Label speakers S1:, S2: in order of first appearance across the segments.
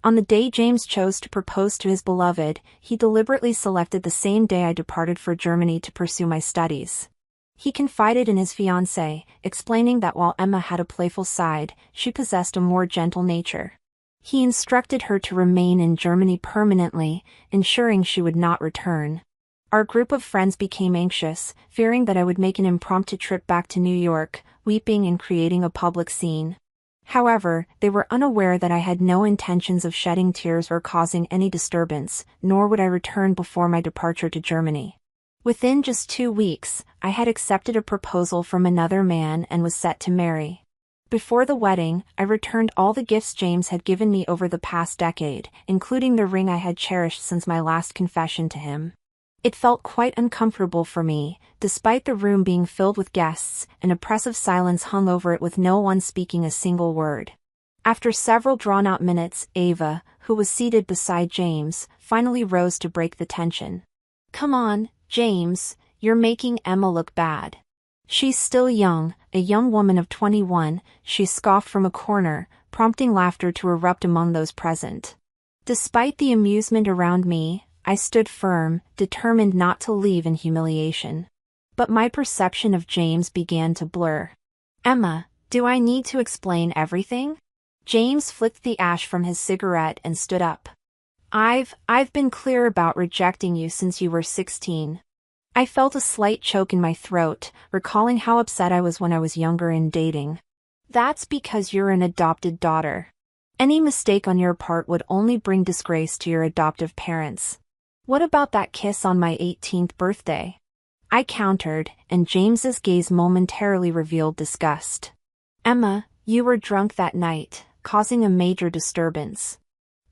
S1: On the day James chose to propose to his beloved, he deliberately selected the same day I departed for Germany to pursue my studies. He confided in his fiancée, explaining that while Emma had a playful side, she possessed a more gentle nature. He instructed her to remain in Germany permanently, ensuring she would not return. Our group of friends became anxious, fearing that I would make an impromptu trip back to New York, weeping and creating a public scene. However, they were unaware that I had no intentions of shedding tears or causing any disturbance, nor would I return before my departure to Germany. Within just 2 weeks, I had accepted a proposal from another man and was set to marry. Before the wedding, I returned all the gifts James had given me over the past decade, including the ring I had cherished since my last confession to him. It felt quite uncomfortable for me, despite the room being filled with guests, an oppressive silence hung over it with no one speaking a single word. After several drawn-out minutes, Ava, who was seated beside James, finally rose to break the tension. "Come on, James, you're making Emma look bad. She's still young, a young woman of 21, she scoffed from a corner, prompting laughter to erupt among those present. Despite the amusement around me, I stood firm, determined not to leave in humiliation. But my perception of James began to blur. "Emma, do I need to explain everything?" James flicked the ash from his cigarette and stood up. I've been clear about rejecting you since you were 16. I felt a slight choke in my throat, recalling how upset I was when I was younger in dating. "That's because you're an adopted daughter. Any mistake on your part would only bring disgrace to your adoptive parents. What about that kiss on my 18th birthday?" I countered, and James's gaze momentarily revealed disgust. "Emma, you were drunk that night, causing a major disturbance.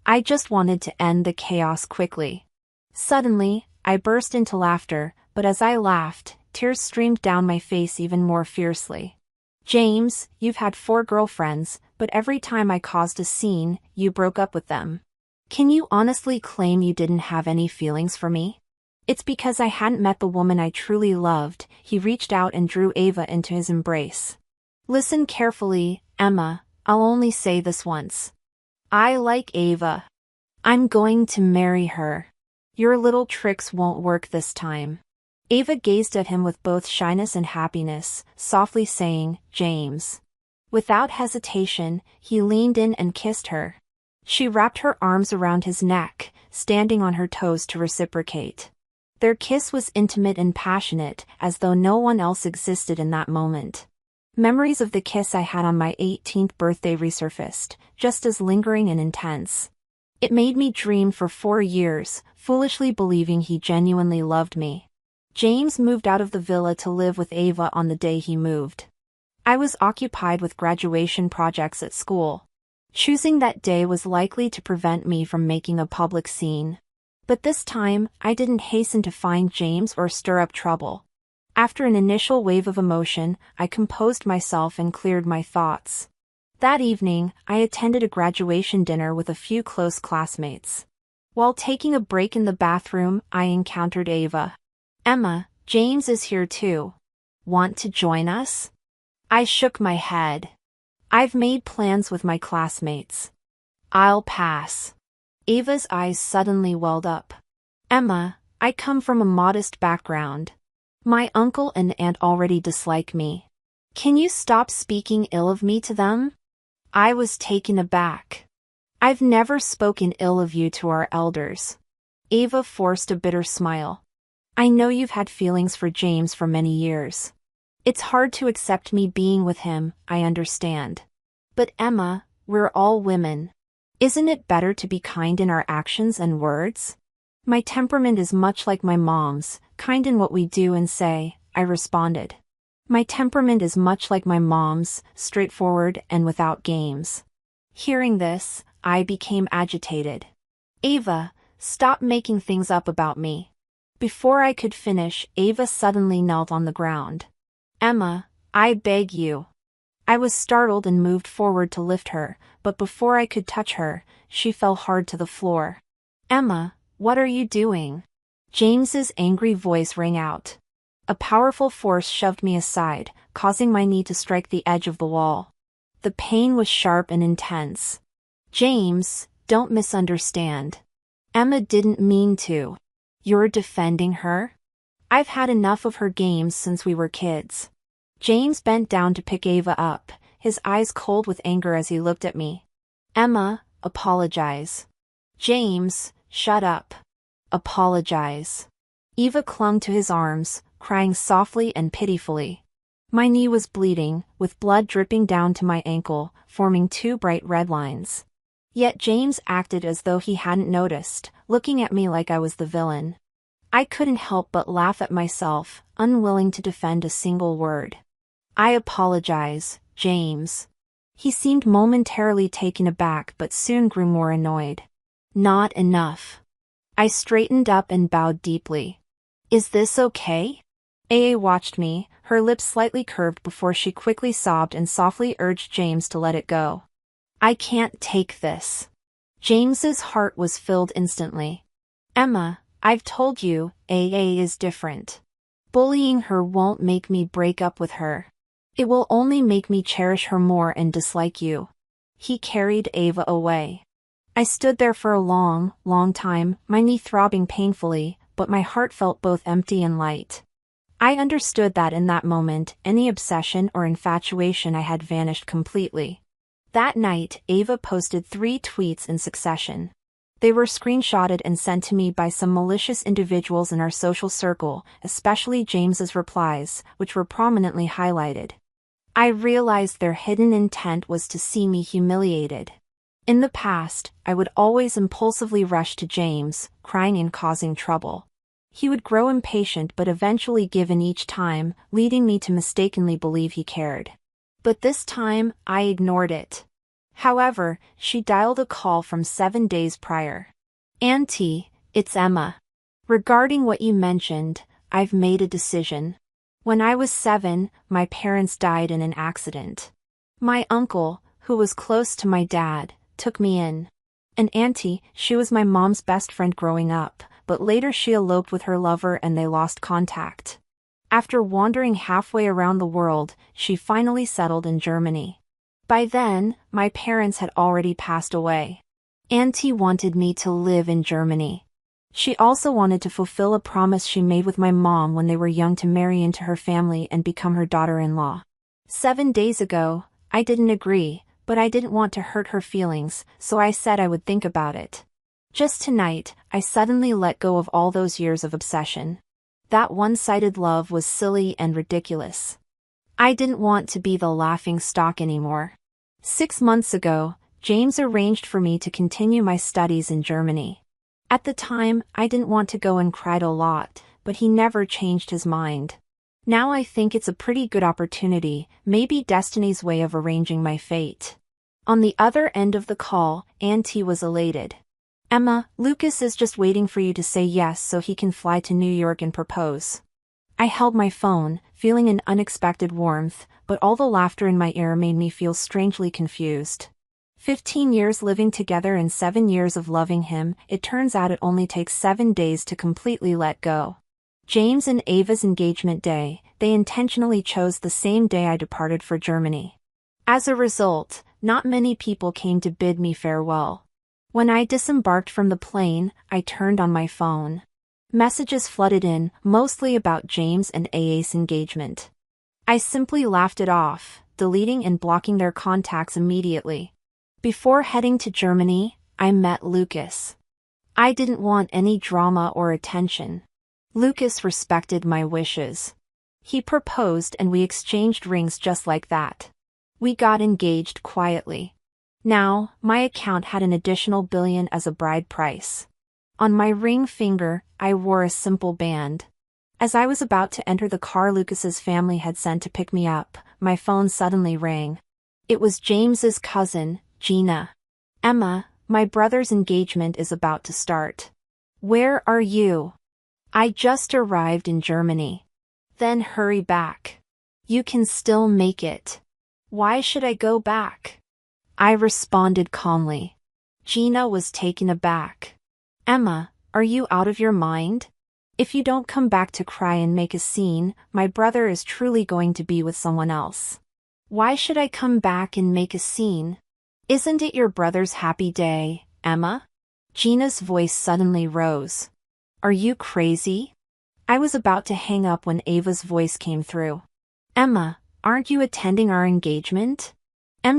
S1: I just wanted to end the chaos quickly." Suddenly, I burst into laughter, but as I laughed, tears streamed down my face even more fiercely. "James, you've had 4 girlfriends, but every time I caused a scene, you broke up with them. Can you honestly claim you didn't have any feelings for me?" "It's because I hadn't met the woman I truly loved." He reached out and drew Ava into his embrace. "Listen carefully, Emma, I'll only say this once. I like Ava. I'm going to marry her. Your little tricks won't work this time." Ava gazed at him with both shyness and happiness, softly saying, "James." Without hesitation, he leaned in and kissed her. She wrapped her arms around his neck, standing on her toes to reciprocate. Their kiss was intimate and passionate, as though no one else existed in that moment. Memories of the kiss I had on my 18th birthday resurfaced, just as lingering and intense. It made me dream for 4 years, foolishly believing he genuinely loved me. James moved out of the villa to live with Ava on the day he moved. I was occupied with graduation projects at school. Choosing that day was likely to prevent me from making a public scene. But this time, I didn't hasten to find James or stir up trouble. After an initial wave of emotion, I composed myself and cleared my thoughts. That evening, I attended a graduation dinner with a few close classmates. While taking a break in the bathroom, I encountered Ava. "Emma, James is here too. Want to join us?" I shook my head. "I've made plans with my classmates. I'll pass." Ava's eyes suddenly welled up. "Emma, I come from a modest background. My uncle and aunt already dislike me. Can you stop speaking ill of me to them?" I was taken aback. "I've never spoken ill of you to our elders." Ava forced a bitter smile. "I know you've had feelings for James for many years. It's hard to accept me being with him, I understand. But Emma, we're all women. Isn't it better to be kind in our actions and words?" "My temperament is much like my mom's, kind in what we do and say," I responded. "My temperament is much like my mom's, straightforward and without games." Hearing this, I became agitated. "Ava, stop making things up about me." Before I could finish, Ava suddenly knelt on the ground. "Emma, I beg you." I was startled and moved forward to lift her, but before I could touch her, she fell hard to the floor. "Emma, what are you doing?" James's angry voice rang out. A powerful force shoved me aside, causing my knee to strike the edge of the wall. The pain was sharp and intense. "James, Don't misunderstand. Emma didn't mean to. You're defending her? I've had enough of her games since we were kids. James bent down to pick Ava up, his eyes cold with anger as he looked at me. Emma, apologize. James, shut up. Apologize. Eva clung to his arms, crying softly and pitifully. My knee was bleeding, with blood dripping down to my ankle, forming two bright red lines. Yet James acted as though he hadn't noticed, looking at me like I was the villain. I couldn't help but laugh at myself, unwilling to defend a single word. I apologize, James. He seemed momentarily taken aback but soon grew more annoyed. Not enough. I straightened up and bowed deeply. Is this okay? AA watched me, her lips slightly curved before she quickly sobbed and softly urged James to let it go. I can't take this. James's heart was filled instantly. Emma, I've told you, AA is different. Bullying her won't make me break up with her. It will only make me cherish her more and dislike you. He carried Ava away. I stood there for a long, long time, my knee throbbing painfully, but my heart felt both empty and light. I understood that in that moment, any obsession or infatuation I had vanished completely. That night, Ava posted 3 tweets in succession. They were screenshotted and sent to me by some malicious individuals in our social circle, especially James's replies, which were prominently highlighted. I realized their hidden intent was to see me humiliated. In the past, I would always impulsively rush to James, crying and causing trouble. He would grow impatient but eventually give in each time, leading me to mistakenly believe he cared. But this time, I ignored it. However, she dialed a call from 7 days prior. Auntie, it's Emma. Regarding what you mentioned, I've made a decision. When I was 7, my parents died in an accident. My uncle, who was close to my dad, took me in. And Auntie, she was my mom's best friend growing up, but later she eloped with her lover and they lost contact. After wandering halfway around the world, she finally settled in Germany. By then, my parents had already passed away. Auntie wanted me to live in Germany. She also wanted to fulfill a promise she made with my mom when they were young to marry into her family and become her daughter-in-law. 7 days ago, I didn't agree, but I didn't want to hurt her feelings, so I said I would think about it. Just tonight, I suddenly let go of all those years of obsession. That one-sided love was silly and ridiculous. I didn't want to be the laughing stock anymore. 6 months ago, James arranged for me to continue my studies in Germany. At the time, I didn't want to go and cried a lot, but he never changed his mind. Now I think it's a pretty good opportunity, maybe destiny's way of arranging my fate. On the other end of the call, Auntie was elated. Emma, Lucas is just waiting for you to say yes so he can fly to New York and propose. I held my phone, feeling an unexpected warmth, but all the laughter in my ear made me feel strangely confused. 15 years living together and 7 years of loving him, it turns out it only takes 7 days to completely let go. James and Ava's engagement day, they intentionally chose the same day I departed for Germany. As a result, not many people came to bid me farewell. When I disembarked from the plane, I turned on my phone. Messages flooded in, mostly about James and AA's engagement. I simply laughed it off, deleting and blocking their contacts immediately. Before heading to Germany, I met Lucas. I didn't want any drama or attention. Lucas respected my wishes. He proposed and we exchanged rings just like that. We got engaged quietly. Now, my account had an additional $1 billion as a bride price. On my ring finger, I wore a simple band. As I was about to enter the car Lucas's family had sent to pick me up, my phone suddenly rang. It was James's cousin, Gina. Emma, my brother's engagement is about to start. Where are you? I just arrived in Germany. Then hurry back. You can still make it. Why should I go back? I responded calmly. Gina was taken aback. Emma, are you out of your mind? If you don't come back to cry and make a scene, my brother is truly going to be with someone else. Why should I come back and make a scene? Isn't it your brother's happy day, Emma? Gina's voice suddenly rose. Are you crazy? I was about to hang up when Ava's voice came through. Emma, aren't you attending our engagement?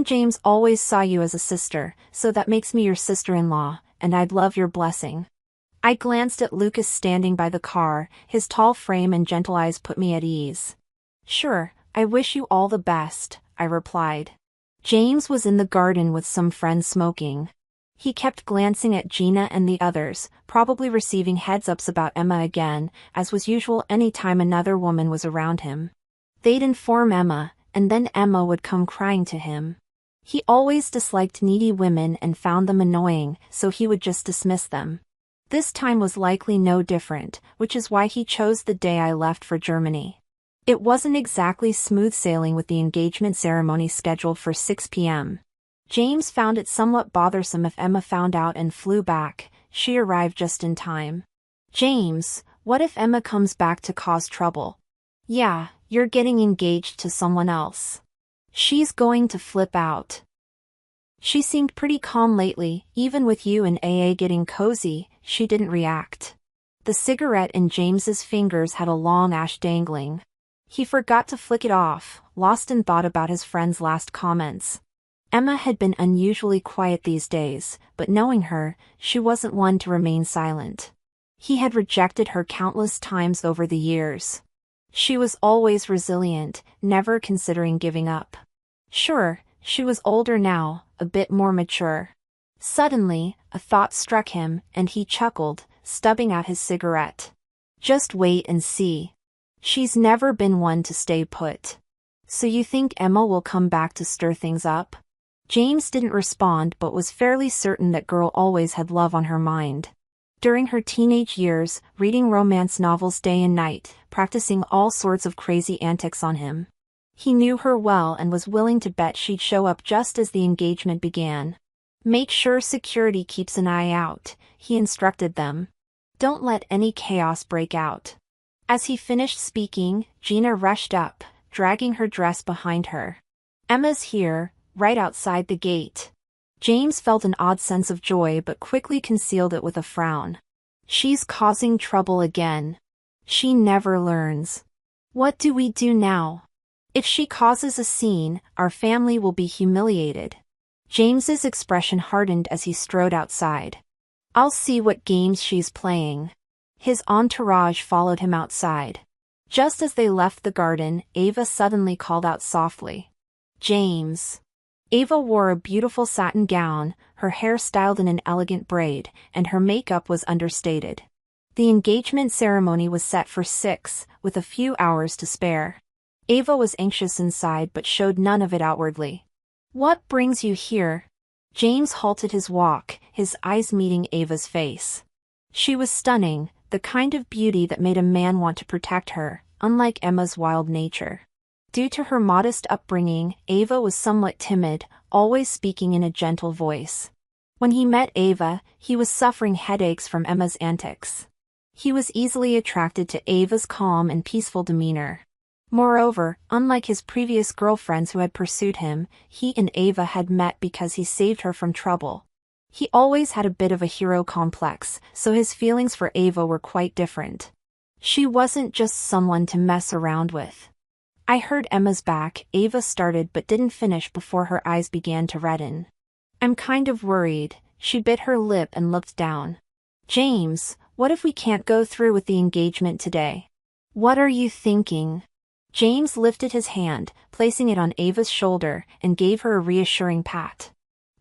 S1: James always saw you as a sister, so that makes me your sister-in-law, and I'd love your blessing. I glanced at Lucas standing by the car, his tall frame and gentle eyes put me at ease. Sure, I wish you all the best, I replied. James was in the garden with some friends smoking. He kept glancing at Gina and the others, probably receiving heads-ups about Emma again, as was usual any time another woman was around him. They'd inform Emma, and then Emma would come crying to him. He always disliked needy women and found them annoying, so he would just dismiss them. This time was likely no different, which is why he chose the day I left for Germany. It wasn't exactly smooth sailing with the engagement ceremony scheduled for 6 p.m. James found it somewhat bothersome if Emma found out and flew back. She arrived just in time. James, what if Emma comes back to cause trouble? Yeah, you're getting engaged to someone else. She's going to flip out. She seemed pretty calm lately, even with you and AA getting cozy, she didn't react. The cigarette in James's fingers had a long ash dangling. He forgot to flick it off, lost in thought about his friend's last comments. Emma had been unusually quiet these days, but knowing her, she wasn't one to remain silent. He had rejected her countless times over the years. She was always resilient, never considering giving up. Sure, she was older now, a bit more mature. Suddenly, a thought struck him, and he chuckled, stubbing out his cigarette. Just wait and see. She's never been one to stay put. So you think Emma will come back to stir things up? James didn't respond but was fairly certain that girl always had love on her mind. During her teenage years, reading romance novels day and night, practicing all sorts of crazy antics on him. He knew her well and was willing to bet she'd show up just as the engagement began. Make sure security keeps an eye out, he instructed them. Don't let any chaos break out. As he finished speaking, Gina rushed up, dragging her dress behind her. Emma's here, right outside the gate. James felt an odd sense of joy but quickly concealed it with a frown. She's causing trouble again. She never learns. What do we do now? If she causes a scene, our family will be humiliated. James's expression hardened as he strode outside. I'll see what games she's playing. His entourage followed him outside. Just as they left the garden, Ava suddenly called out softly. James. Ava wore a beautiful satin gown, her hair styled in an elegant braid, and her makeup was understated. The engagement ceremony was set for 6, with a few hours to spare. Ava was anxious inside but showed none of it outwardly. What brings you here? James halted his walk, his eyes meeting Ava's face. She was stunning, the kind of beauty that made a man want to protect her, unlike Emma's wild nature. Due to her modest upbringing, Ava was somewhat timid, always speaking in a gentle voice. When he met Ava, he was suffering headaches from Emma's antics. He was easily attracted to Ava's calm and peaceful demeanor. Moreover, unlike his previous girlfriends who had pursued him, he and Ava had met because he saved her from trouble. He always had a bit of a hero complex, so his feelings for Ava were quite different. She wasn't just someone to mess around with. I heard Emma's back, Ava started but didn't finish before her eyes began to redden. I'm kind of worried, she bit her lip and looked down. James, what if we can't go through with the engagement today? What are you thinking? James lifted his hand, placing it on Ava's shoulder, and gave her a reassuring pat.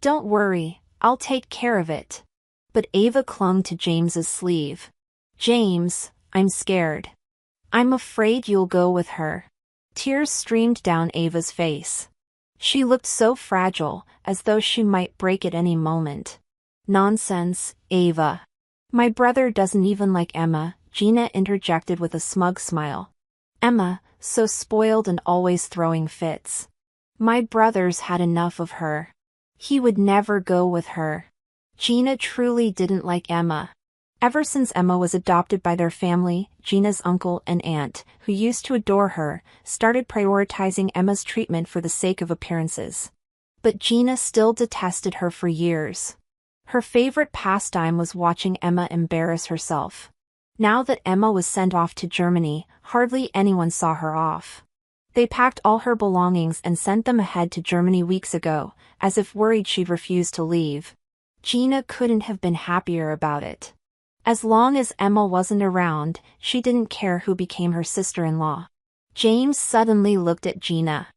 S1: Don't worry, I'll take care of it. But Ava clung to James's sleeve. James, I'm scared. I'm afraid you'll go with her. Tears streamed down Ava's face. She looked so fragile, as though she might break at any moment. Nonsense, Ava. My brother doesn't even like Emma, Gina interjected with a smug smile. Emma, so spoiled and always throwing fits. My brother's had enough of her. He would never go with her. Gina truly didn't like Emma. Ever since Emma was adopted by their family, Gina's uncle and aunt, who used to adore her, started prioritizing Emma's treatment for the sake of appearances. But Gina still detested her for years. Her favorite pastime was watching Emma embarrass herself. Now that Emma was sent off to Germany, hardly anyone saw her off. They packed all her belongings and sent them ahead to Germany weeks ago, as if worried she'd refuse to leave. Gina couldn't have been happier about it. As long as Emma wasn't around, she didn't care who became her sister-in-law. James suddenly looked at Gina.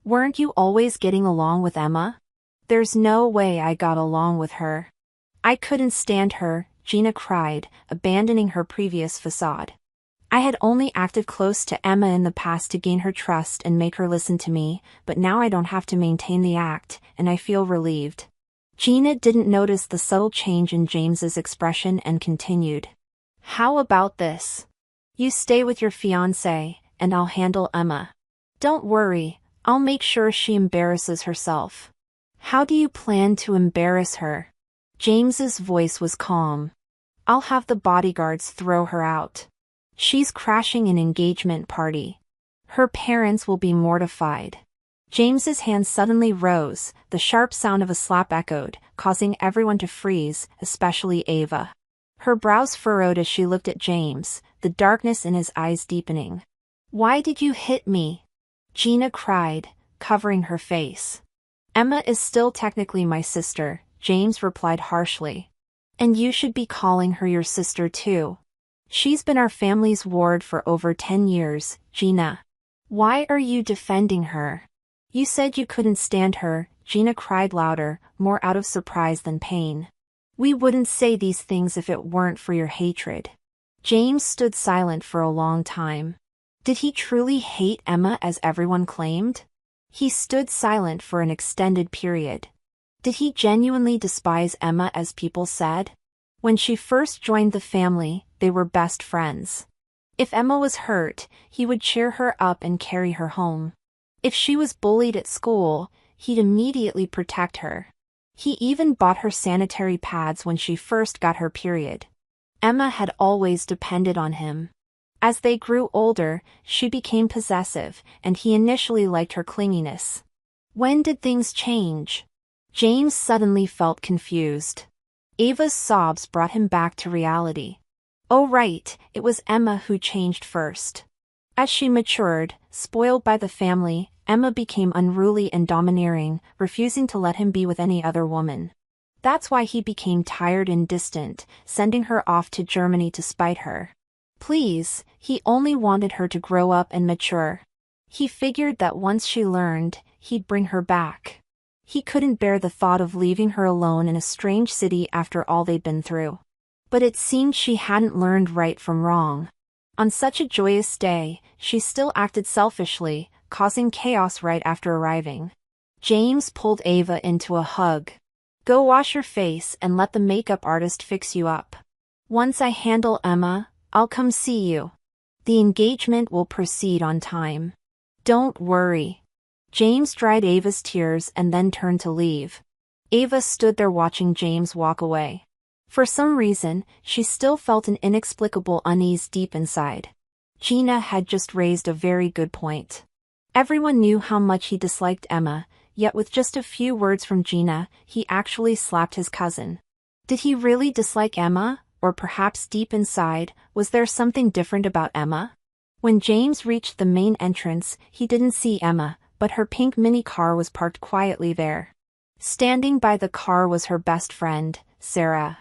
S1: "Weren't you always getting along with Emma?" "There's no way I got along with her. I couldn't stand her," Gina cried, abandoning her previous facade. "I had only acted close to Emma in the past to gain her trust and make her listen to me, but now I don't have to maintain the act, and I feel relieved." Gina didn't notice the subtle change in James's expression and continued. "How about this? You stay with your fiancé, and I'll handle Emma. Don't worry, I'll make sure she embarrasses herself." "How do you plan to embarrass her?" James's voice was calm. "I'll have the bodyguards throw her out. She's crashing an engagement party. Her parents will be mortified." James's hand suddenly rose, the sharp sound of a slap echoed, causing everyone to freeze, especially Ava. Her brows furrowed as she looked at James, the darkness in his eyes deepening. "Why did you hit me?" Gina cried, covering her face. "Emma is still technically my sister," James replied harshly. "And you should be calling her your sister too. She's been our family's ward for over 10 years, Gina. Why are you defending her? You said you couldn't stand her," Gina cried louder, more out of surprise than pain. "We wouldn't say these things if it weren't for your hatred." James stood silent for a long time. Did he truly hate Emma as everyone claimed? He stood silent for an extended period. Did he genuinely despise Emma as people said? When she first joined the family, they were best friends. If Emma was hurt, he would cheer her up and carry her home. If she was bullied at school, he'd immediately protect her. He even bought her sanitary pads when she first got her period. Emma had always depended on him. As they grew older, she became possessive, and he initially liked her clinginess. When did things change? James suddenly felt confused. Ava's sobs brought him back to reality. Oh right, it was Emma who changed first. As she matured, spoiled by the family, Emma became unruly and domineering, refusing to let him be with any other woman. That's why he became tired and distant, sending her off to Germany to spite her. Please, he only wanted her to grow up and mature. He figured that once she learned, he'd bring her back. He couldn't bear the thought of leaving her alone in a strange city after all they'd been through. But it seemed she hadn't learned right from wrong. On such a joyous day, she still acted selfishly, causing chaos right after arriving. James pulled Ava into a hug. "Go wash your face and let the makeup artist fix you up. Once I handle Emma, I'll come see you. The engagement will proceed on time. Don't worry." James dried Ava's tears and then turned to leave. Ava stood there watching James walk away. For some reason, she still felt an inexplicable unease deep inside. Gina had just raised a very good point. Everyone knew how much he disliked Emma, yet with just a few words from Gina, he actually slapped his cousin. Did he really dislike Emma, or perhaps deep inside, was there something different about Emma? When James reached the main entrance, he didn't see Emma, but her pink mini car was parked quietly there. Standing by the car was her best friend, Sarah.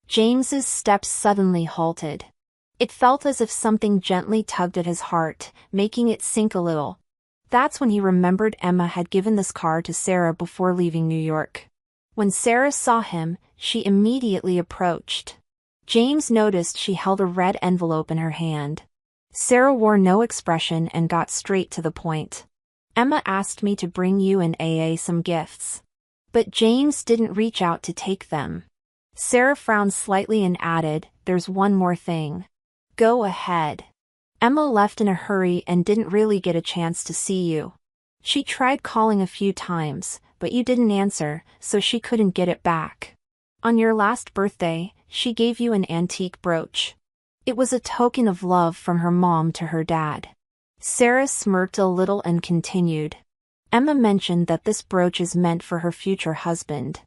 S1: James's steps suddenly halted. It felt as if something gently tugged at his heart, making it sink a little. That's when he remembered Emma had given this car to Sarah before leaving New York. When Sarah saw him, she immediately approached. James noticed she held a red envelope in her hand. Sarah wore no expression and got straight to the point. "Emma asked me to bring you and AA some gifts. But James didn't reach out to take them." Sarah frowned slightly and added, "There's one more thing. Go ahead. Emma left in a hurry and didn't really get a chance to see you. She tried calling a few times, but you didn't answer, so she couldn't get it back. On your last birthday, she gave you an antique brooch. It was a token of love from her mom to her dad." Sarah smirked a little and continued. "Emma mentioned that this brooch is meant for her future husband.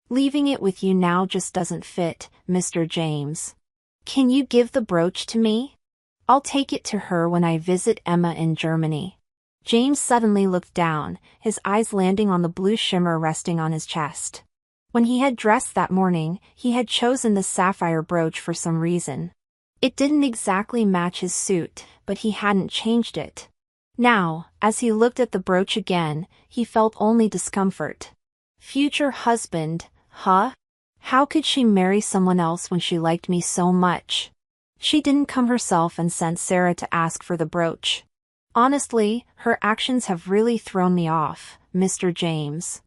S1: Leaving it with you now just doesn't fit, Mr. James. Can you give the brooch to me? I'll take it to her when I visit Emma in Germany. James suddenly looked down, his eyes landing on the blue shimmer resting on his chest. When he had dressed that morning, he had chosen the sapphire brooch for some reason. It didn't exactly match his suit, but he hadn't changed it. Now, as he looked at the brooch again, he felt only discomfort. Future husband, huh? How could she marry someone else when she liked me so much? She didn't come herself and sent Sarah to ask for the brooch. Honestly, her actions have really thrown me off, Mr. James.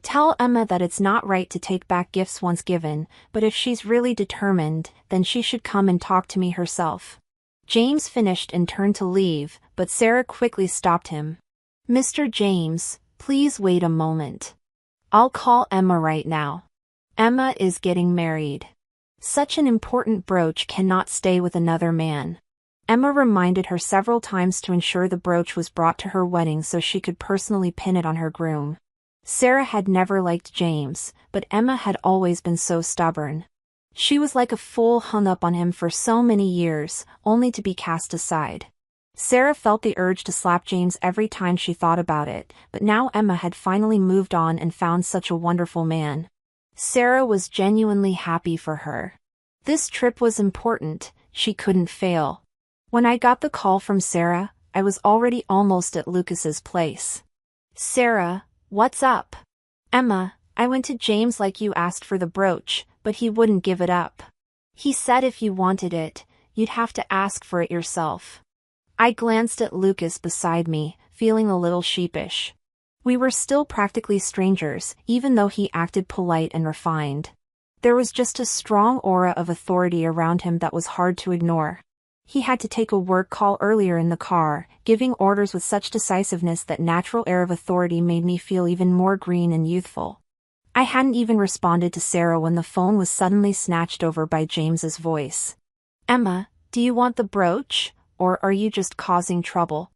S1: Tell Emma that it's not right to take back gifts once given, but if she's really determined, then she should come and talk to me herself. James finished and turned to leave, but Sarah quickly stopped him. Mr. James, please wait a moment. I'll call Emma right now. Emma is getting married. Such an important brooch cannot stay with another man. Emma reminded her several times to ensure the brooch was brought to her wedding so she could personally pin it on her groom. Sarah had never liked James, but Emma had always been so stubborn. She was like a fool hung up on him for so many years, only to be cast aside. Sarah felt the urge to slap James every time she thought about it, but now Emma had finally moved on and found such a wonderful man. Sarah was genuinely happy for her. This trip was important, she couldn't fail. When I got the call from Sarah, I was already almost at Lucas's place. Sarah, what's up? Emma, I went to James like you asked for the brooch, but he wouldn't give it up. He said if you wanted it, you'd have to ask for it yourself. I glanced at Lucas beside me, feeling a little sheepish. We were still practically strangers, even though he acted polite and refined. There was just a strong aura of authority around him that was hard to ignore. He had to take a work call earlier in the car, giving orders with such decisiveness that natural air of authority made me feel even more green and youthful. I hadn't even responded to Sarah when the phone was suddenly snatched over by James's voice. Emma, do you want the brooch, or are you just causing trouble?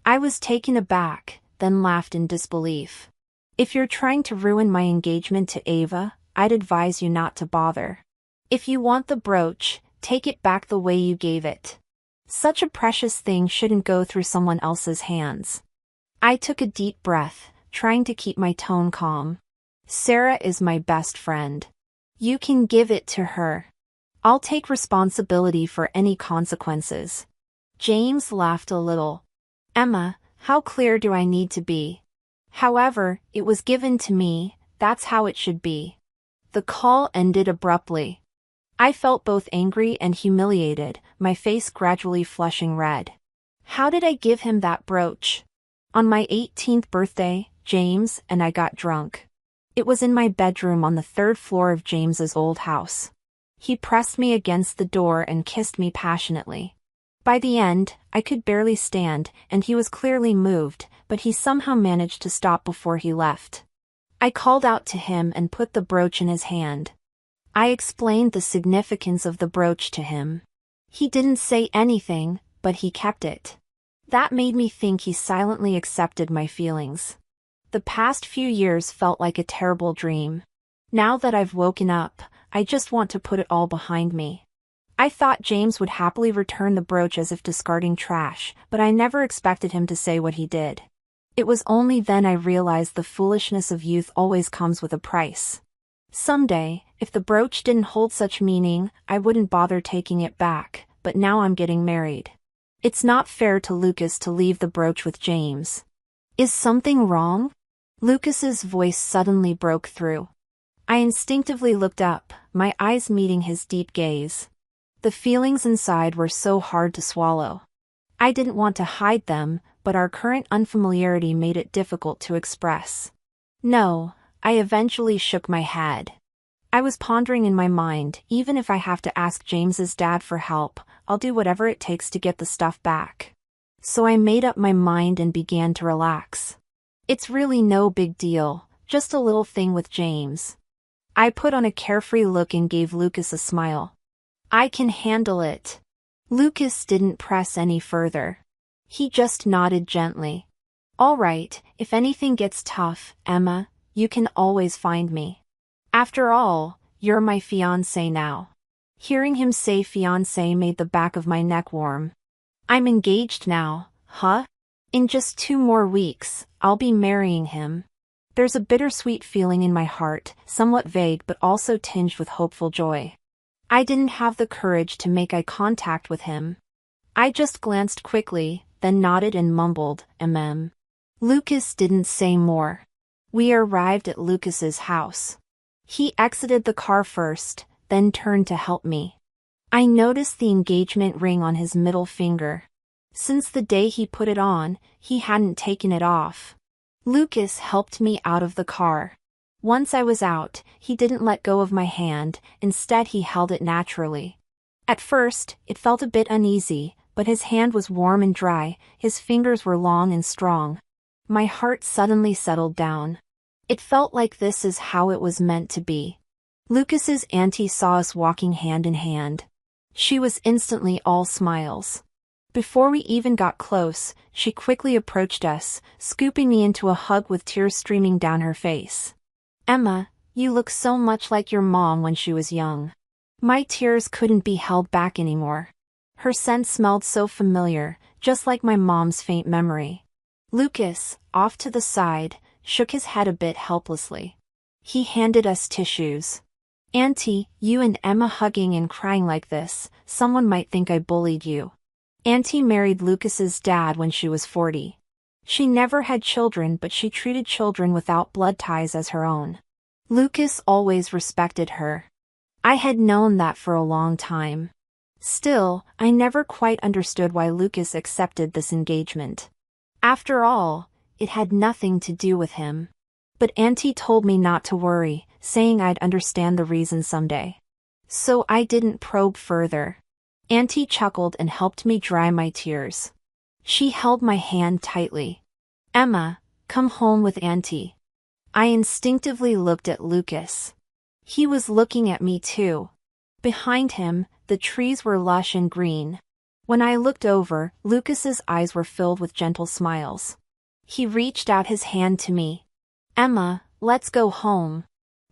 S1: I was taken aback, then laughed in disbelief. If you're trying to ruin my engagement to Ava, I'd advise you not to bother. If you want the brooch, take it back the way you gave it. Such a precious thing shouldn't go through someone else's hands. I took a deep breath, trying to keep my tone calm. Sarah is my best friend. You can give it to her. I'll take responsibility for any consequences. James laughed a little. Emma, how clear do I need to be? However, it was given to me, that's how it should be. The call ended abruptly. I felt both angry and humiliated, my face gradually flushing red. How did I give him that brooch? On my 18th birthday, James and I got drunk. It was in my bedroom on the 3rd floor of James's old house. He pressed me against the door and kissed me passionately. By the end, I could barely stand, and he was clearly moved, but he somehow managed to stop before he left. I called out to him and put the brooch in his hand. I explained the significance of the brooch to him. He didn't say anything, but he kept it. That made me think he silently accepted my feelings. The past few years felt like a terrible dream. Now that I've woken up, I just want to put it all behind me. I thought James would happily return the brooch as if discarding trash, but I never expected him to say what he did. It was only then I realized the foolishness of youth always comes with a price. Someday, if the brooch didn't hold such meaning, I wouldn't bother taking it back, but now I'm getting married. It's not fair to Lucas to leave the brooch with James. Is something wrong? Lucas's voice suddenly broke through. I instinctively looked up, my eyes meeting his deep gaze. The feelings inside were so hard to swallow. I didn't want to hide them, but our current unfamiliarity made it difficult to express. No, I eventually shook my head. I was pondering in my mind, even if I have to ask James's dad for help, I'll do whatever it takes to get the stuff back. So I made up my mind and began to relax. It's really no big deal, just a little thing with James. I put on a carefree look and gave Lucas a smile. I can handle it. Lucas didn't press any further. He just nodded gently. All right, if anything gets tough, Emma, you can always find me. After all, you're my fiancé now. Hearing him say fiancé made the back of my neck warm. I'm engaged now, huh? In just 2 more weeks, I'll be marrying him. There's a bittersweet feeling in my heart, somewhat vague but also tinged with hopeful joy. I didn't have the courage to make eye contact with him. I just glanced quickly, then nodded and mumbled, mm. Lucas didn't say more. We arrived at Lucas's house. He exited the car first, then turned to help me. I noticed the engagement ring on his middle finger. Since the day he put it on, he hadn't taken it off. Lucas helped me out of the car. Once I was out, he didn't let go of my hand, instead he held it naturally. At first, it felt a bit uneasy, but his hand was warm and dry, his fingers were long and strong. My heart suddenly settled down. It felt like this is how it was meant to be. Lucas's auntie saw us walking hand in hand. She was instantly all smiles. Before we even got close, she quickly approached us, scooping me into a hug with tears streaming down her face. Emma, you look so much like your mom when she was young. My tears couldn't be held back anymore. Her scent smelled so familiar, just like my mom's faint memory. Lucas, off to the side, shook his head a bit helplessly. He handed us tissues. Auntie, you and Emma hugging and crying like this, someone might think I bullied you. Auntie married Lucas's dad when she was 40. She never had children, but she treated children without blood ties as her own. Lucas always respected her. I had known that for a long time. Still, I never quite understood why Lucas accepted this engagement. After all, it had nothing to do with him. But Auntie told me not to worry, saying I'd understand the reason someday. So I didn't probe further. Auntie chuckled and helped me dry my tears. She held my hand tightly. Emma, come home with Auntie. I instinctively looked at Lucas. He was looking at me too. Behind him, the trees were lush and green. When I looked over, Lucas's eyes were filled with gentle smiles. He reached out his hand to me. Emma, let's go home.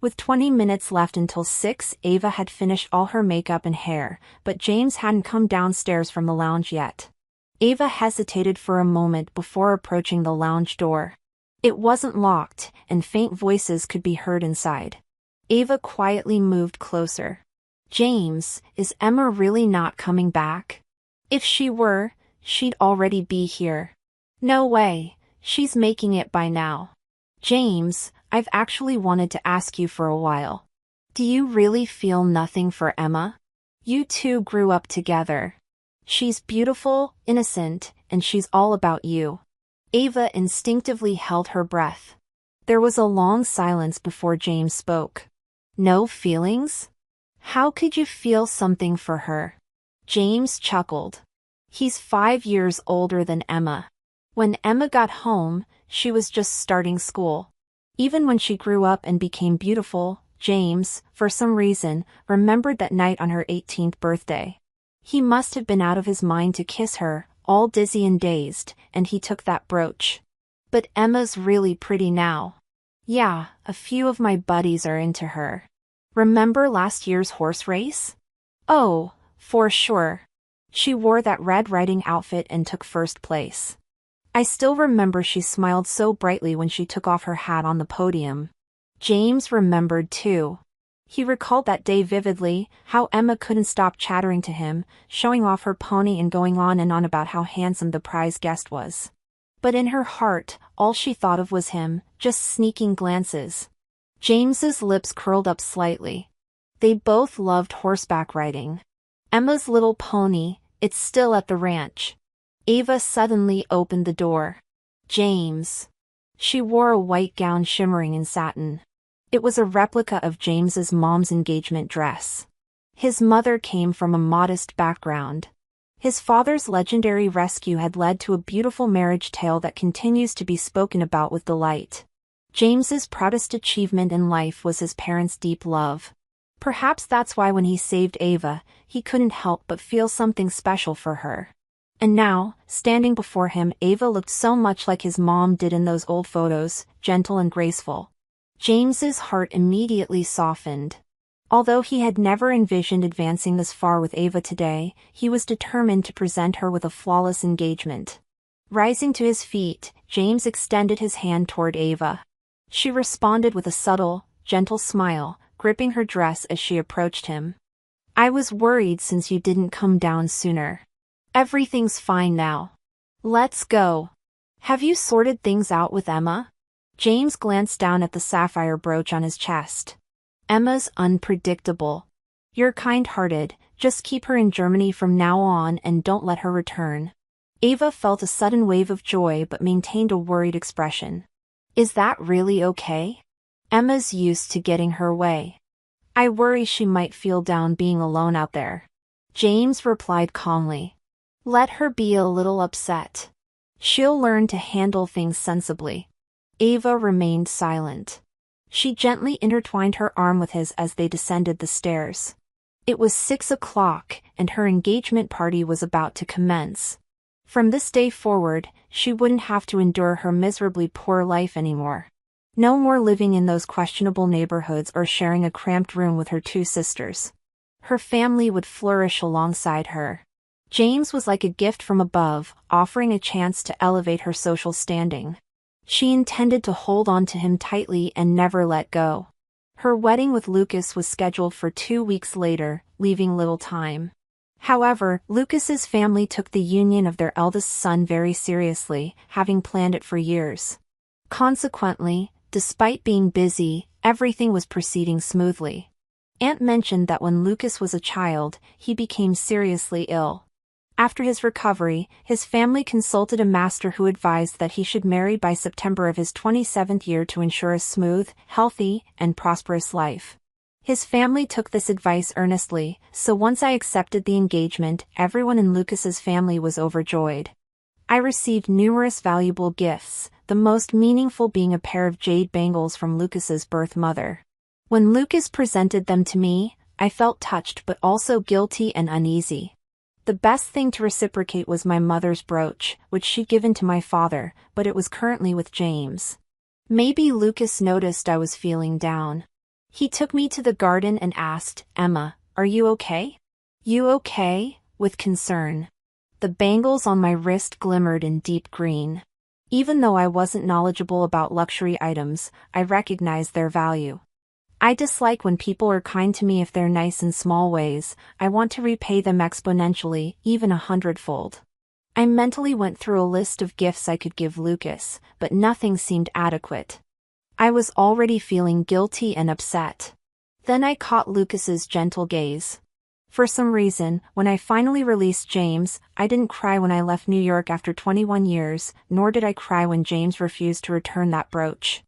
S1: With 20 minutes left until 6, Ava had finished all her makeup and hair, but James hadn't come downstairs from the lounge yet. Ava hesitated for a moment before approaching the lounge door. It wasn't locked, and faint voices could be heard inside. Ava quietly moved closer. James, is Emma really not coming back? If she were, she'd already be here. No way, she's making it by now. James, I've actually wanted to ask you for a while. Do you really feel nothing for Emma? You two grew up together. She's beautiful, innocent, and she's all about you. Ava instinctively held her breath. There was a long silence before James spoke. No feelings? How could you feel something for her? James chuckled. He's 5 years older than Emma. When Emma got home, she was just starting school. Even when she grew up and became beautiful, James, for some reason, remembered that night on her 18th birthday. He must have been out of his mind to kiss her, all dizzy and dazed, and he took that brooch. But Emma's really pretty now. Yeah, a few of my buddies are into her. Remember last year's horse race? Oh, for sure. She wore that Red Riding outfit and took first place. I still remember she smiled so brightly when she took off her hat on the podium. James remembered too. He recalled that day vividly, how Emma couldn't stop chattering to him, showing off her pony and going on and on about how handsome the prize guest was. But in her heart, all she thought of was him, just sneaking glances. James's lips curled up slightly. They both loved horseback riding. Emma's little pony, it's still at the ranch. Ava suddenly opened the door. James. She wore a white gown shimmering in satin. It was a replica of James's mom's engagement dress. His mother came from a modest background. His father's legendary rescue had led to a beautiful marriage tale that continues to be spoken about with delight. James's proudest achievement in life was his parents' deep love. Perhaps that's why when he saved Ava, he couldn't help but feel something special for her. And now, standing before him, Ava looked so much like his mom did in those old photos, gentle and graceful. James's heart immediately softened. Although he had never envisioned advancing this far with Ava today, he was determined to present her with a flawless engagement. Rising to his feet, James extended his hand toward Ava. She responded with a subtle, gentle smile, gripping her dress as she approached him. "I was worried since you didn't come down sooner. Everything's fine now. Let's go. Have you sorted things out with Emma?" James glanced down at the sapphire brooch on his chest. "Emma's unpredictable. You're kind-hearted, just keep her in Germany from now on and don't let her return." Ava felt a sudden wave of joy but maintained a worried expression. "Is that really okay? Emma's used to getting her way. I worry she might feel down being alone out there." James replied calmly. "Let her be a little upset. She'll learn to handle things sensibly." Ava remained silent. She gently intertwined her arm with his as they descended the stairs. It was 6 o'clock, and her engagement party was about to commence. From this day forward, she wouldn't have to endure her miserably poor life anymore. No more living in those questionable neighborhoods or sharing a cramped room with her two sisters. Her family would flourish alongside her. James was like a gift from above, offering a chance to elevate her social standing. She intended to hold on to him tightly and never let go. Her wedding with Lucas was scheduled for 2 weeks later, leaving little time. However, Lucas's family took the union of their eldest son very seriously, having planned it for years. Consequently, despite being busy, everything was proceeding smoothly. Aunt mentioned that when Lucas was a child, he became seriously ill. After his recovery, his family consulted a master who advised that he should marry by September of his 27th year to ensure a smooth, healthy, and prosperous life. His family took this advice earnestly, so once I accepted the engagement, everyone in Lucas's family was overjoyed. I received numerous valuable gifts, the most meaningful being a pair of jade bangles from Lucas's birth mother. When Lucas presented them to me, I felt touched but also guilty and uneasy. The best thing to reciprocate was my mother's brooch, which she'd given to my father, but it was currently with James. Maybe Lucas noticed I was feeling down. He took me to the garden and asked, "Emma, are you okay?" "You okay?" with concern. The bangles on my wrist glimmered in deep green. Even though I wasn't knowledgeable about luxury items, I recognized their value. I dislike when people are kind to me if they're nice in small ways. I want to repay them exponentially, even 100-fold. I mentally went through a list of gifts I could give Lucas, but nothing seemed adequate. I was already feeling guilty and upset. Then I caught Lucas's gentle gaze. For some reason, when I finally released James, I didn't cry when I left New York after 21 years, nor did I cry when James refused to return that brooch.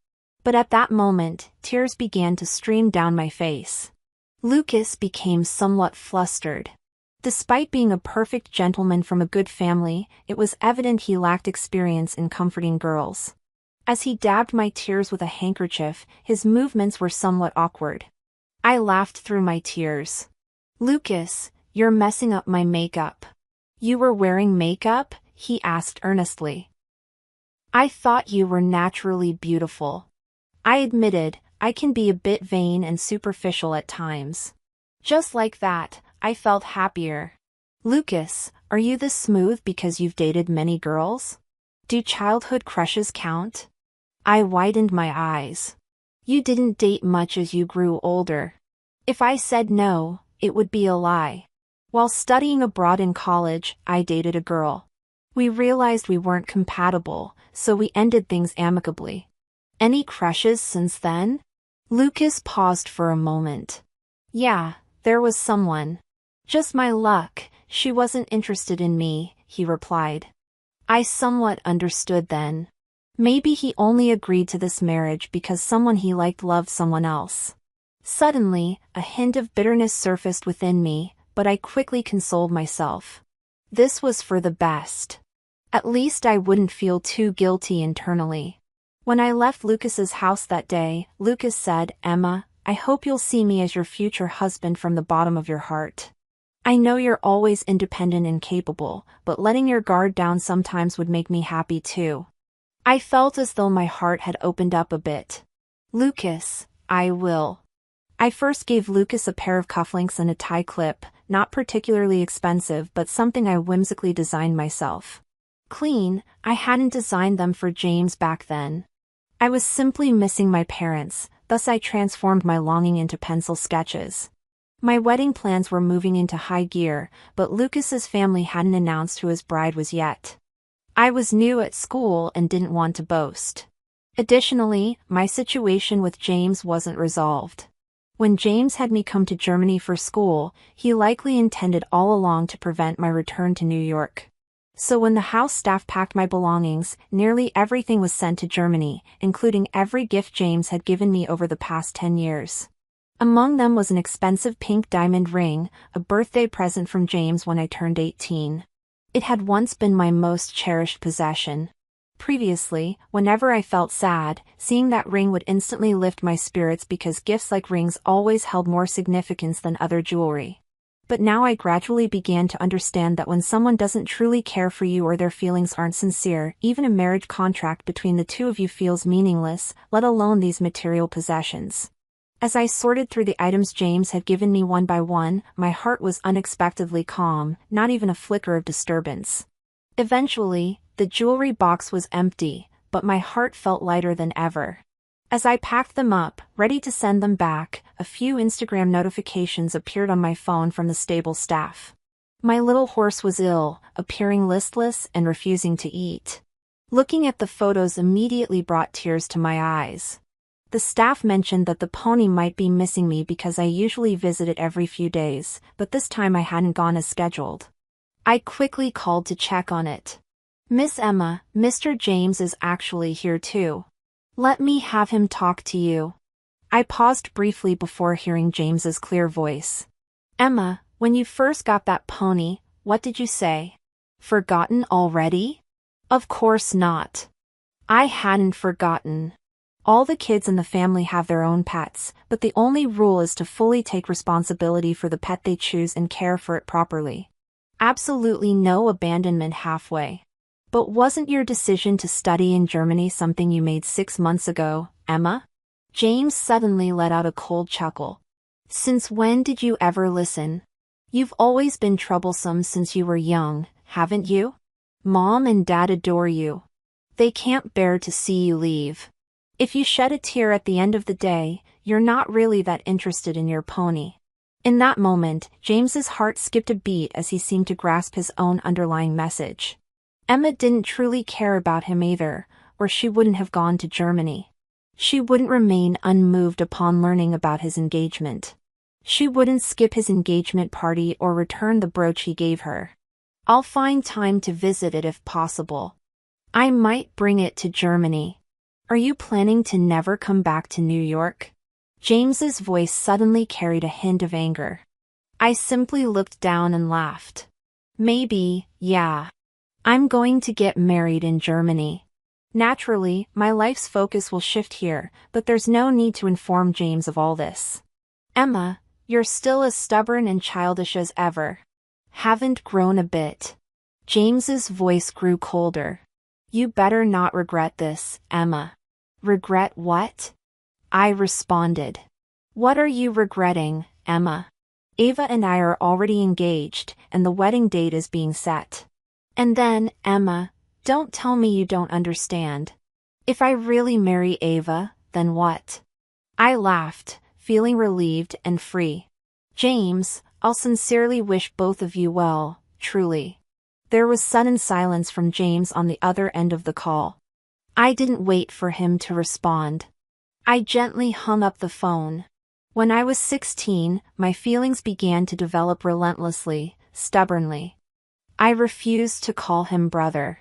S1: But at that moment, tears began to stream down my face. Lucas became somewhat flustered. Despite being a perfect gentleman from a good family, it was evident he lacked experience in comforting girls. As he dabbed my tears with a handkerchief, his movements were somewhat awkward. I laughed through my tears. "Lucas, you're messing up my makeup." "You were wearing makeup?" he asked earnestly. "I thought you were naturally beautiful." I admitted, I can be a bit vain and superficial at times. Just like that, I felt happier. "Lucas, are you this smooth because you've dated many girls? Do childhood crushes count?" I widened my eyes. "You didn't date much as you grew older." If I said no, it would be a lie. While studying abroad in college, I dated a girl. We realized we weren't compatible, so we ended things amicably. "Any crushes since then?" Lucas paused for a moment. "Yeah, there was someone. Just my luck, she wasn't interested in me," he replied. I somewhat understood then. Maybe he only agreed to this marriage because someone he liked loved someone else. Suddenly, a hint of bitterness surfaced within me, but I quickly consoled myself. This was for the best. At least I wouldn't feel too guilty internally. When I left Lucas's house that day, Lucas said, "Emma, I hope you'll see me as your future husband from the bottom of your heart. I know you're always independent and capable, but letting your guard down sometimes would make me happy too." I felt as though my heart had opened up a bit. Lucas, I will. I first gave Lucas a pair of cufflinks and a tie clip, not particularly expensive but something I whimsically designed myself. Clean, I hadn't designed them for James back then. I was simply missing my parents, thus I transformed my longing into pencil sketches. My wedding plans were moving into high gear, but Lucas's family hadn't announced who his bride was yet. I was new at school and didn't want to boast. Additionally, my situation with James wasn't resolved. When James had me come to Germany for school, he likely intended all along to prevent my return to New York. So when the house staff packed my belongings, nearly everything was sent to Germany, including every gift James had given me over the past 10 years. Among them was an expensive pink diamond ring, a birthday present from James when I turned 18. It had once been my most cherished possession. Previously, whenever I felt sad, seeing that ring would instantly lift my spirits because gifts like rings always held more significance than other jewelry. But now I gradually began to understand that when someone doesn't truly care for you or their feelings aren't sincere, even a marriage contract between the two of you feels meaningless, let alone these material possessions. As I sorted through the items James had given me one by one, my heart was unexpectedly calm, not even a flicker of disturbance. Eventually, the jewelry box was empty, but my heart felt lighter than ever. As I packed them up, ready to send them back, a few Instagram notifications appeared on my phone from the stable staff. My little horse was ill, appearing listless and refusing to eat. Looking at the photos immediately brought tears to my eyes. The staff mentioned that the pony might be missing me because I usually visit it every few days, but this time I hadn't gone as scheduled. I quickly called to check on it. Miss Emma, Mr. James is actually here too. Let me have him talk to you. I paused briefly before hearing James's clear voice. Emma, when you first got that pony, what did you say? Forgotten already? Of course not. I hadn't forgotten. All the kids in the family have their own pets, but the only rule is to fully take responsibility for the pet they choose and care for it properly. Absolutely no abandonment halfway. But wasn't your decision to study in Germany something you made 6 months ago, Emma? James suddenly let out a cold chuckle. Since when did you ever listen? You've always been troublesome since you were young, haven't you? Mom and Dad adore you. They can't bear to see you leave. If you shed a tear at the end of the day, you're not really that interested in your pony. In that moment, James's heart skipped a beat as he seemed to grasp his own underlying message. Emma didn't truly care about him either, or she wouldn't have gone to Germany. She wouldn't remain unmoved upon learning about his engagement. She wouldn't skip his engagement party or return the brooch he gave her. I'll find time to visit it if possible. I might bring it to Germany. Are you planning to never come back to New York? James's voice suddenly carried a hint of anger. I simply looked down and laughed. Maybe, yeah. I'm going to get married in Germany. Naturally, my life's focus will shift here, but there's no need to inform James of all this. Emma, you're still as stubborn and childish as ever. Haven't grown a bit. James's voice grew colder. You better not regret this, Emma. Regret what? I responded. What are you regretting, Emma? Ava and I are already engaged, and the wedding date is being set. And then, Emma, don't tell me you don't understand. If I really marry Ava, then what? I laughed, feeling relieved and free. James, I'll sincerely wish both of you well, truly. There was sudden silence from James on the other end of the call. I didn't wait for him to respond. I gently hung up the phone. When I was 16, my feelings began to develop relentlessly, stubbornly. I refused to call him brother.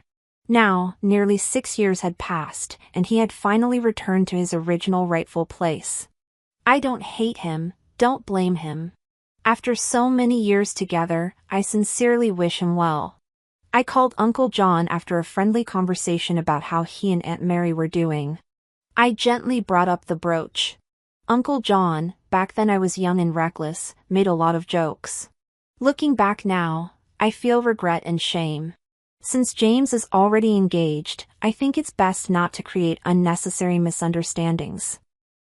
S1: Now, nearly 6 years had passed, and he had finally returned to his original rightful place. I don't hate him, don't blame him. After so many years together, I sincerely wish him well. I called Uncle John after a friendly conversation about how he and Aunt Mary were doing. I gently brought up the brooch. Uncle John, back then I was young and reckless, made a lot of jokes. Looking back now, I feel regret and shame. Since James is already engaged, I think it's best not to create unnecessary misunderstandings.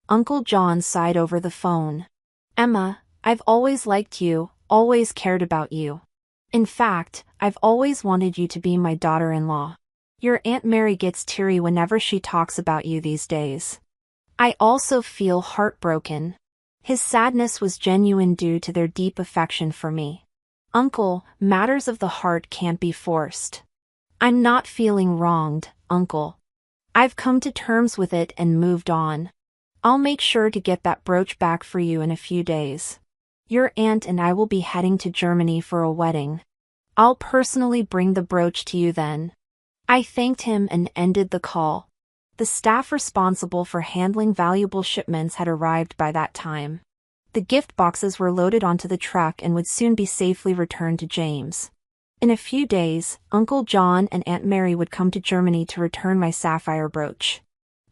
S1: Uncle John sighed over the phone. Emma, I've always liked you, always cared about you. In fact, I've always wanted you to be my daughter-in-law. Your Aunt Mary gets teary whenever she talks about you these days. I also feel heartbroken. His sadness was genuine due to their deep affection for me. Uncle, matters of the heart can't be forced. I'm not feeling wronged, Uncle. I've come to terms with it and moved on. I'll make sure to get that brooch back for you in a few days. Your aunt and I will be heading to Germany for a wedding. I'll personally bring the brooch to you then. I thanked him and ended the call. The staff responsible for handling valuable shipments had arrived by that time. The gift boxes were loaded onto the truck and would soon be safely returned to James. In a few days, Uncle John and Aunt Mary would come to Germany to return my sapphire brooch.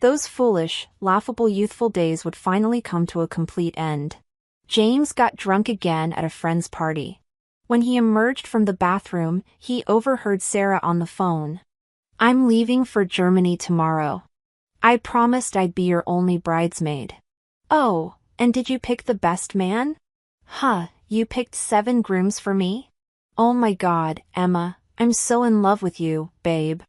S1: Those foolish, laughable youthful days would finally come to a complete end. James got drunk again at a friend's party. When he emerged from the bathroom, he overheard Sarah on the phone. I'm leaving for Germany tomorrow. I promised I'd be your only bridesmaid. Oh, and did you pick the best man? Huh, you picked 7 grooms for me? Oh my God, Emma, I'm so in love with you, babe.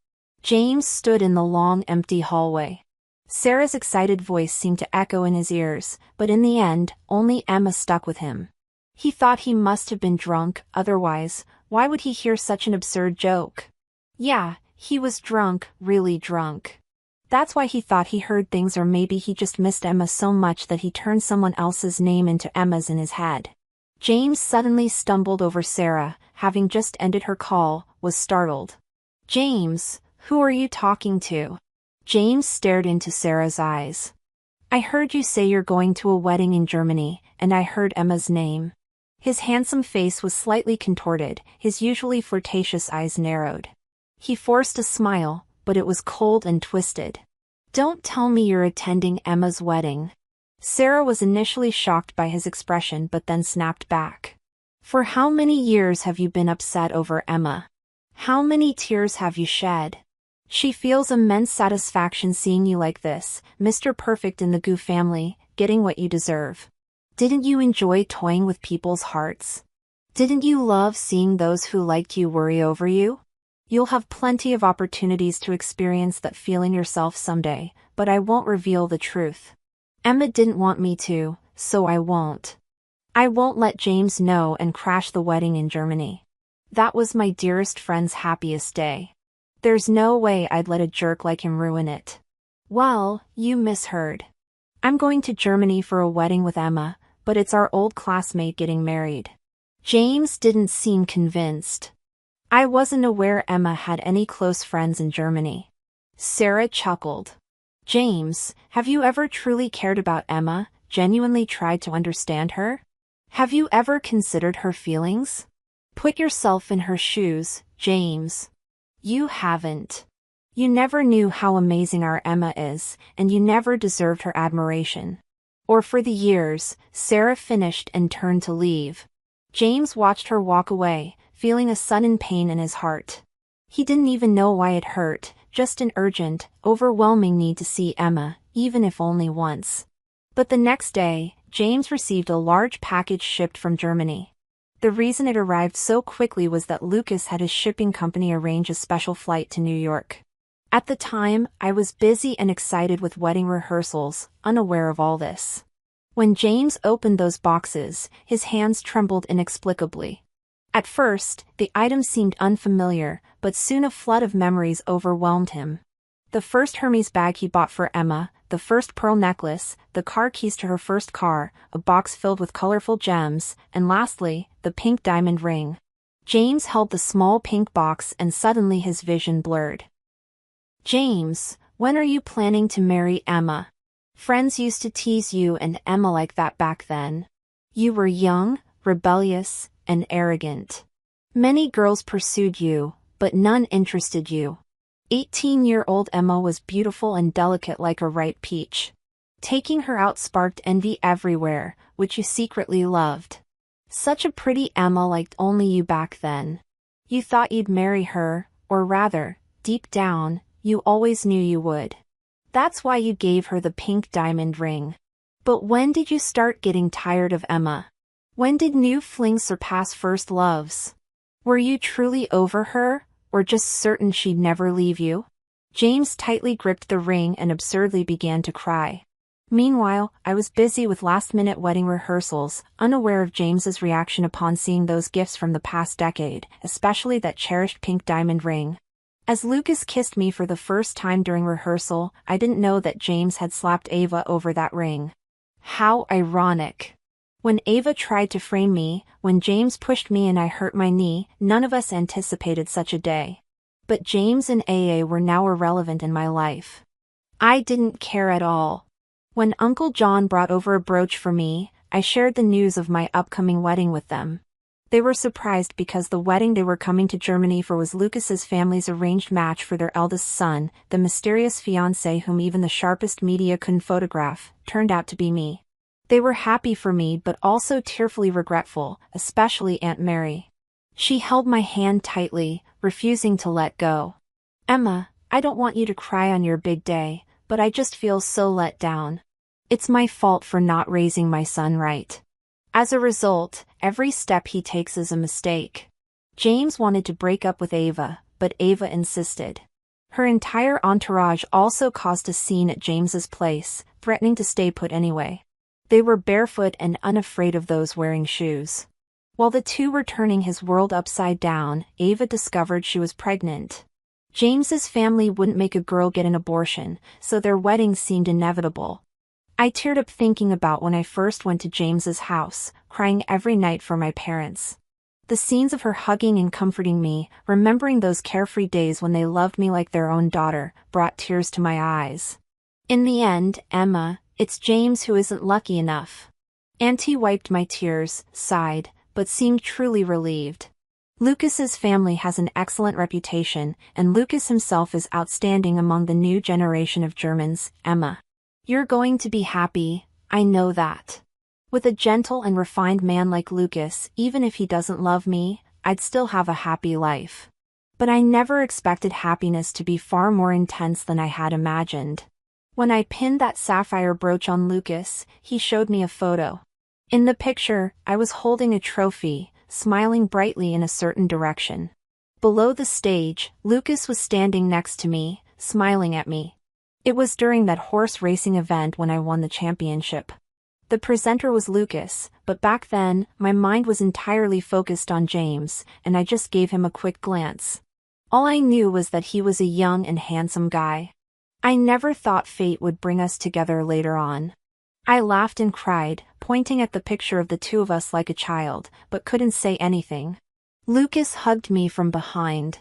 S1: James stood in the long empty hallway. Sarah's excited voice seemed to echo in his ears, but in the end, only Emma stuck with him. He thought he must have been drunk, otherwise, why would he hear such an absurd joke? Yeah, he was drunk, really drunk. That's why he thought he heard things, or maybe he just missed Emma so much that he turned someone else's name into Emma's in his head. James suddenly stumbled over Sarah, having just ended her call, was startled. James, who are you talking to? James stared into Sarah's eyes. I heard you say you're going to a wedding in Germany, and I heard Emma's name. His handsome face was slightly contorted, his usually flirtatious eyes narrowed. He forced a smile, but it was cold and twisted. Don't tell me you're attending Emma's wedding. Sarah was initially shocked by his expression but then snapped back. For how many years have you been upset over Emma? How many tears have you shed? She feels immense satisfaction seeing you like this, Mr. Perfect in the Goo family, getting what you deserve. Didn't you enjoy toying with people's hearts? Didn't you love seeing those who liked you worry over you? You'll have plenty of opportunities to experience that feeling yourself someday, but I won't reveal the truth. Emma didn't want me to, so I won't. I won't let James know and crash the wedding in Germany. That was my dearest friend's happiest day. There's no way I'd let a jerk like him ruin it. Well, you misheard. I'm going to Germany for a wedding with Emma, but it's our old classmate getting married. James didn't seem convinced. I wasn't aware Emma had any close friends in Germany. Sarah chuckled. James, have you ever truly cared about Emma, genuinely tried to understand her? Have you ever considered her feelings? Put yourself in her shoes, James. You haven't. You never knew how amazing our Emma is, and you never deserved her admiration. Or for the years, Sarah finished and turned to leave. James watched her walk away, feeling a sudden pain in his heart. He didn't even know why it hurt, just an urgent, overwhelming need to see Emma, even if only once. But the next day, James received a large package shipped from Germany. The reason it arrived so quickly was that Lucas had his shipping company arrange a special flight to New York. At the time, I was busy and excited with wedding rehearsals, unaware of all this. When James opened those boxes, his hands trembled inexplicably. At first, the items seemed unfamiliar, but soon a flood of memories overwhelmed him. The first Hermes bag he bought for Emma, the first pearl necklace, the car keys to her first car, a box filled with colorful gems, and lastly, the pink diamond ring. James held the small pink box and suddenly his vision blurred. James, when are you planning to marry Emma? Friends used to tease you and Emma like that back then. You were young, rebellious, and arrogant. Many girls pursued you, but none interested you. 18-year-old Emma was beautiful and delicate like a ripe peach. Taking her out sparked envy everywhere, which you secretly loved. Such a pretty Emma liked only you back then. You thought you'd marry her, or rather, deep down, you always knew you would. That's why you gave her the pink diamond ring. But when did you start getting tired of Emma? When did new flings surpass first loves? Were you truly over her, or just certain she'd never leave you? James tightly gripped the ring and absurdly began to cry. Meanwhile, I was busy with last-minute wedding rehearsals, unaware of James's reaction upon seeing those gifts from the past decade, especially that cherished pink diamond ring. As Lucas kissed me for the first time during rehearsal, I didn't know that James had slapped Ava over that ring. How ironic. When Ava tried to frame me, when James pushed me and I hurt my knee, none of us anticipated such a day. But James and AA were now irrelevant in my life. I didn't care at all. When Uncle John brought over a brooch for me, I shared the news of my upcoming wedding with them. They were surprised because the wedding they were coming to Germany for was Lucas's family's arranged match for their eldest son, the mysterious fiancé whom even the sharpest media couldn't photograph, turned out to be me. They were happy for me but also tearfully regretful, especially Aunt Mary. She held my hand tightly, refusing to let go. Emma, I don't want you to cry on your big day, but I just feel so let down. It's my fault for not raising my son right. As a result, every step he takes is a mistake. James wanted to break up with Ava, but Ava insisted. Her entire entourage also caused a scene at James's place, threatening to stay put anyway. They were barefoot and unafraid of those wearing shoes. While the two were turning his world upside down, Ava discovered she was pregnant. James's family wouldn't make a girl get an abortion, so their wedding seemed inevitable. I teared up thinking about when I first went to James's house, crying every night for my parents. The scenes of her hugging and comforting me, remembering those carefree days when they loved me like their own daughter, brought tears to my eyes. In the end, Emma, it's James who isn't lucky enough. Auntie wiped my tears, sighed, but seemed truly relieved. Lucas's family has an excellent reputation, and Lucas himself is outstanding among the new generation of Germans, Emma. You're going to be happy, I know that. With a gentle and refined man like Lucas, even if he doesn't love me, I'd still have a happy life. But I never expected happiness to be far more intense than I had imagined. When I pinned that sapphire brooch on Lucas, he showed me a photo. In the picture, I was holding a trophy, smiling brightly in a certain direction. Below the stage, Lucas was standing next to me, smiling at me. It was during that horse racing event when I won the championship. The presenter was Lucas, but back then, my mind was entirely focused on James, and I just gave him a quick glance. All I knew was that he was a young and handsome guy. I never thought fate would bring us together later on. I laughed and cried, pointing at the picture of the two of us like a child, but couldn't say anything. Lucas hugged me from behind.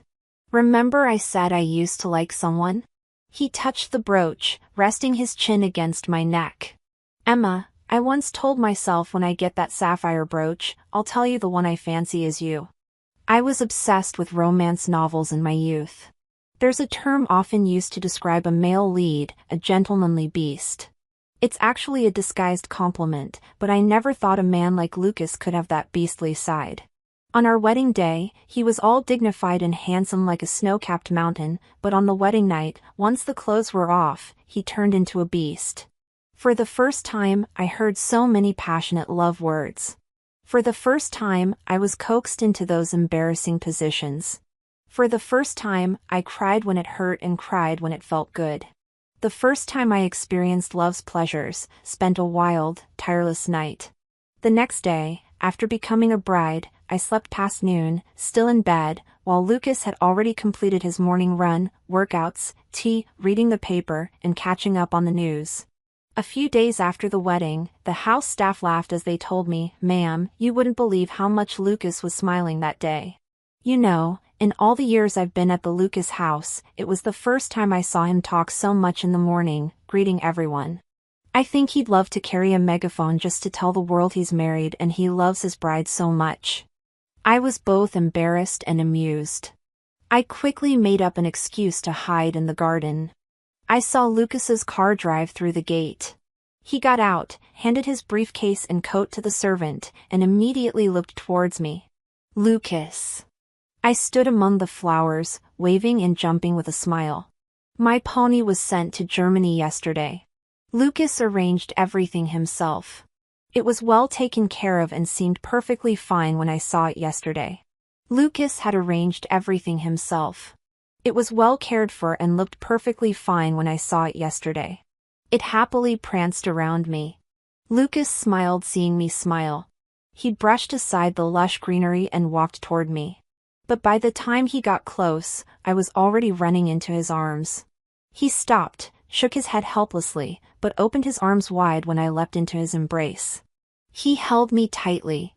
S1: Remember I said I used to like someone? He touched the brooch, resting his chin against my neck. Emma, I once told myself when I get that sapphire brooch, I'll tell you the one I fancy is you. I was obsessed with romance novels in my youth. There's a term often used to describe a male lead, a gentlemanly beast. It's actually a disguised compliment, but I never thought a man like Lucas could have that beastly side. On our wedding day, he was all dignified and handsome like a snow-capped mountain, but on the wedding night, once the clothes were off, he turned into a beast. For the first time, I heard so many passionate love words. For the first time, I was coaxed into those embarrassing positions. For the first time, I cried when it hurt and cried when it felt good. The first time I experienced love's pleasures, spent a wild, tireless night. The next day, after becoming a bride, I slept past noon, still in bed, while Lucas had already completed his morning run, workouts, tea, reading the paper, and catching up on the news. A few days after the wedding, the house staff laughed as they told me, "Ma'am, you wouldn't believe how much Lucas was smiling that day." You know, in all the years I've been at the Lucas house, it was the first time I saw him talk so much in the morning, greeting everyone. I think he'd love to carry a megaphone just to tell the world he's married and he loves his bride so much. I was both embarrassed and amused. I quickly made up an excuse to hide in the garden. I saw Lucas's car drive through the gate. He got out, handed his briefcase and coat to the servant, and immediately looked towards me. Lucas. I stood among the flowers, waving and jumping with a smile. My pony was sent to Germany yesterday. Lucas arranged everything himself. It was well taken care of and seemed perfectly fine when I saw it yesterday. Lucas had arranged everything himself. It was well cared for and looked perfectly fine when I saw it yesterday. It happily pranced around me. Lucas smiled seeing me smile. He brushed aside the lush greenery and walked toward me. But by the time he got close, I was already running into his arms. He stopped, shook his head helplessly, but opened his arms wide when I leapt into his embrace. He held me tightly.